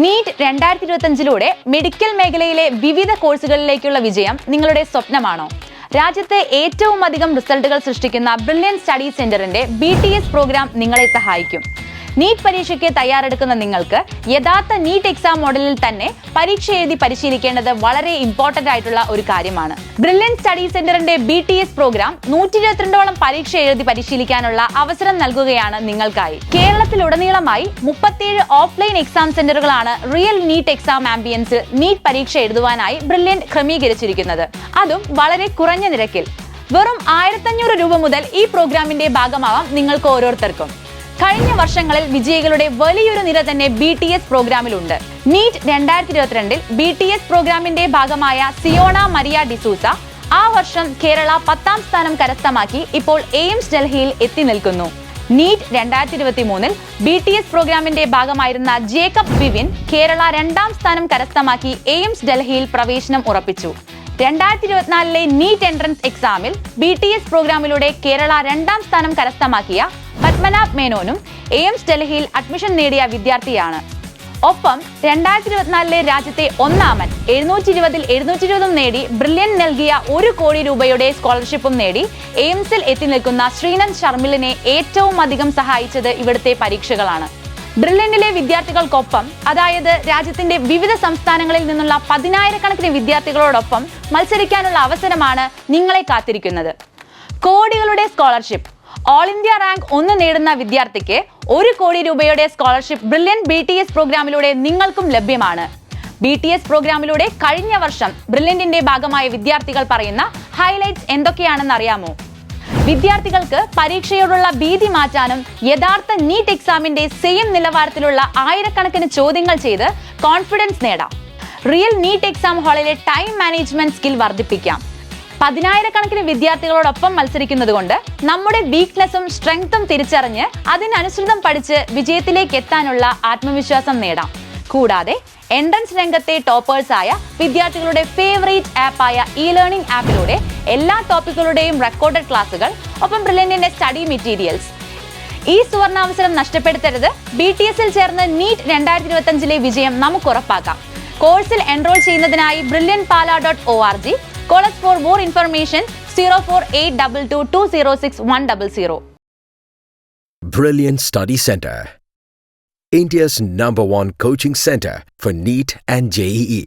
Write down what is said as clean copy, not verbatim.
NEET 2025 medical മേഖലയിലെ വിവിധ കോഴ്സുകളിലേക്കുള്ള വിജയം നിങ്ങളുടെ സ്വപ്നമാണോ? രാജ്യത്തെ ഏറ്റവും അധികം റിസൾട്ടുകൾ സൃഷ്ടിക്കുന്ന ബ്രില്യൻ സ്റ്റഡി സെന്ററിന്റെ BTS പ്രോഗ്രാം നിങ്ങളെ സഹായിക്കും. നീറ്റ് പരീക്ഷയ്ക്ക് തയ്യാറെടുക്കുന്ന നിങ്ങൾക്ക് യഥാർത്ഥ നീറ്റ് എക്സാം മോഡലിൽ തന്നെ പരീക്ഷ എഴുതി പരിശീലിക്കേണ്ടത് വളരെ ഇമ്പോർട്ടന്റ് ആയിട്ടുള്ള ഒരു കാര്യമാണ്. ബ്രില്യൻ സ്റ്റഡി സെന്ററിന്റെ BTS പ്രോഗ്രാം 122ഓളം പരീക്ഷ എഴുതി പരിശീലിക്കാനുള്ള അവസരം നൽകുകയാണ് നിങ്ങൾക്കായി. കേരളത്തിലുടനീളമായി 37 ഓഫ്ലൈൻ എക്സാം സെന്ററുകളാണ് റിയൽ നീറ്റ് എക്സാം ആംബിയൻസിൽ നീറ്റ് പരീക്ഷ എഴുതുവാനായി ബ്രില്യൻ ക്രമീകരിച്ചിരിക്കുന്നത്. അതും വളരെ കുറഞ്ഞ നിരക്കിൽ. വെറും 1500 രൂപ മുതൽ ഈ പ്രോഗ്രാമിന്റെ ഭാഗമാവാം നിങ്ങൾക്ക് ഓരോരുത്തർക്കും. കഴിഞ്ഞ വർഷങ്ങളിൽ വിജയികളുടെ വലിയൊരു നിര തന്നെ BTS പ്രോഗ്രാമിലുണ്ട്. നീറ്റ് 2022 BTS പ്രോഗ്രാമിന്റെ ഭാഗമായ സിയോണ മരിയ ഡിസൂസ ആ വർഷം കേരള 10ാം സ്ഥാനം കരസ്ഥമാക്കി ഇപ്പോൾ എയിംസ് ഡൽഹിയിൽ എത്തി നിൽക്കുന്നു. നീറ്റ് 2023 BTS പ്രോഗ്രാമിന്റെ ഭാഗമായിരുന്ന ജേക്കബ് വിവിൻ കേരള 2ാം സ്ഥാനം കരസ്ഥമാക്കി എയിംസ് ഡൽഹിയിൽ പ്രവേശനം ഉറപ്പിച്ചു. 2024 നീറ്റ് എൻട്രൻസ് എക്സാമിൽ BTS പ്രോഗ്രാമിലൂടെ കേരള 2ാം സ്ഥാനം കരസ്ഥമാക്കിയ പത്മനാഭ് മേനോനും എയിംസ് ഡൽഹിയിൽ അഡ്മിഷൻ നേടിയ വിദ്യാർത്ഥിയാണ്. ഒപ്പം 2024 രാജ്യത്തെ ഒന്നാമൻ 720ൽ 720 നേടി ബ്രില്യൻ നൽകിയ 1 കോടി രൂപയുടെ സ്കോളർഷിപ്പും നേടി എയിംസിൽ എത്തി നിൽക്കുന്ന ശ്രീനന്ദ് ശർമിലിനെ ഏറ്റവും അധികം സഹായിച്ചത് ഇവിടുത്തെ പരീക്ഷകളാണ്. ബ്രില്യനിലെ വിദ്യാർത്ഥികൾക്കൊപ്പം, അതായത് രാജ്യത്തിന്റെ വിവിധ സംസ്ഥാനങ്ങളിൽ നിന്നുള്ള 10,000 വിദ്യാർത്ഥികളോടൊപ്പം മത്സരിക്കാനുള്ള അവസരമാണ് നിങ്ങളെ കാത്തിരിക്കുന്നത്. കോടികളുടെ സ്കോളർഷിപ്പ്. ഓൾ ഇന്ത്യ റാങ്ക് 1 നേടുന്ന വിദ്യാർത്ഥിക്ക് 1 കോടി രൂപയുടെ സ്കോളർഷിപ്പ് ബ്രില്യൻ BTS പ്രോഗ്രാമിലൂടെ നിങ്ങൾക്കും ലഭ്യമാണ്. BTS പ്രോഗ്രാമിലൂടെ കഴിഞ്ഞ വർഷം ബ്രില്യന്റിന്റെ ഭാഗമായ വിദ്യാർത്ഥികൾ പറയുന്ന ഹൈലൈറ്റ്സ് എന്തൊക്കെയാണെന്ന് അറിയാമോ? വിദ്യാർത്ഥികൾക്ക് പരീക്ഷയോടുള്ള ഭീതി മാറ്റാനും യഥാർത്ഥ നീറ്റ് എക്സാമിന്റെ സെയിം നിലവാരത്തിലുള്ള ആയിരക്കണക്കിന് ചോദ്യങ്ങൾ ചെയ്ത് കോൺഫിഡൻസ് നേടാം. റിയൽ നീറ്റ് എക്സാം ഹാളിലെ ടൈം മാനേജ്മെന്റ് സ്കിൽ വർദ്ധിപ്പിക്കാം. 10,000 വിദ്യാർത്ഥികളോടൊപ്പം മത്സരിക്കുന്നത് കൊണ്ട് നമ്മുടെ വീക്ക്നെസ്സും സ്ട്രെങ്ത്തും തിരിച്ചറിഞ്ഞ് അതിനനുസൃതം പഠിച്ച് വിജയത്തിലേക്ക് എത്താനുള്ള ആത്മവിശ്വാസം നേടാം. കൂടാതെ എൻട്രൻസ് രംഗത്തെ ടോപ്പേഴ്സായ വിദ്യാർത്ഥികളുടെ ഫേവറേറ്റ് ആപ്പായ ലേണിംഗ് ആപ്പിലൂടെ എല്ലാ ടോപ്പിക്കുകളുടെയും റെക്കോർഡഡ് ക്ലാസുകൾ, ഒപ്പം ബ്രില്യന്റിന്റെ സ്റ്റഡി മെറ്റീരിയൽസ്. ഈ സുവർണാവസരം നഷ്ടപ്പെടുത്തരുത്. BTSൽ ചേർന്ന് നീറ്റ് 2025 വിജയം നമുക്ക് ഉറപ്പാക്കാം. കോഴ്സിൽ എൻറോൾ ചെയ്യുന്നതിനായി brilliantpala.org. Call us for more information 04822206100. Brilliant Study Center, India's #1 coaching center for NEET and JEE.